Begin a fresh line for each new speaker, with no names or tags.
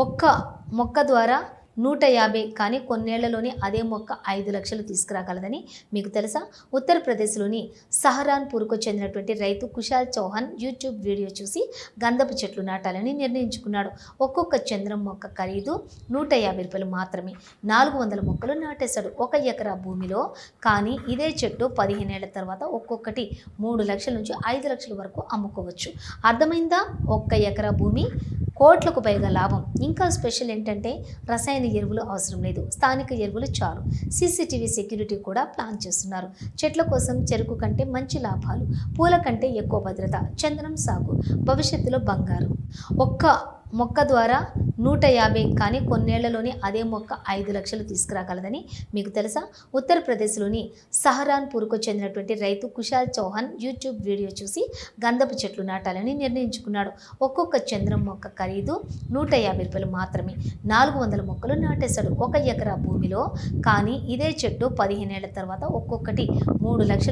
ఒక్క మొక్క ద్వారా 150 కానీ కొన్నేళ్లలోనే అదే మొక్క 5 లక్షలు తీసుకురాగలదని మీకు తెలుసా? ఉత్తరప్రదేశ్లోని సహరాన్పూర్కు చెందినటువంటి రైతు కుశాల్ చౌహాన్ యూట్యూబ్ వీడియో చూసి గంధపు చెట్లు నాటాలని నిర్ణయించుకున్నాడు. ఒక్కొక్క చంద్రం మొక్క ఖరీదు 150 రూపాయలు మాత్రమే. 400 మొక్కలు నాటేశాడు 1 ఎకరా భూమిలో. కానీ ఇదే చెట్టు 15 ఏళ్ల తర్వాత ఒక్కొక్కటి 3 లక్షల నుంచి 5 లక్షల వరకు అమ్ముకోవచ్చు. అర్థమైందా? 1 ఎకరా భూమి, కోట్లకు పైగా లాభం. ఇంకా స్పెషల్ ఏంటంటే రసాయన ఎరువులు అవసరం లేదు, స్థానిక ఎరువులు చాలు. సీసీటీవీ సెక్యూరిటీ కూడా ప్లాన్ చేస్తున్నారు. చెట్ల కోసం చెరుకు కంటే మంచి లాభాలు, పూల కంటే ఎక్కువ భద్రత. చందనం సాగు భవిష్యత్తులో బంగారం. ఒక్క మొక్క ద్వారా 150 కానీ కొన్నేళ్లలోనే అదే మొక్క 5 లక్షలు తీసుకురాగలదని మీకు తెలుసా? ఉత్తరప్రదేశ్లోని సహరాన్పూర్కు చెందినటువంటి రైతు కుశాల్ చౌహాన్ యూట్యూబ్ వీడియో చూసి గంధపు చెట్లు నాటాలని నిర్ణయించుకున్నాడు. ఒక్కొక్క చంద్రం మొక్క ఖరీదు 150 రూపాయలు మాత్రమే. 400 మొక్కలు నాటేశాడు 1 ఎకరా భూమిలో. కానీ ఇదే చెట్టు 15 ఏళ్ల తర్వాత ఒక్కొక్కటి 3 లక్షలు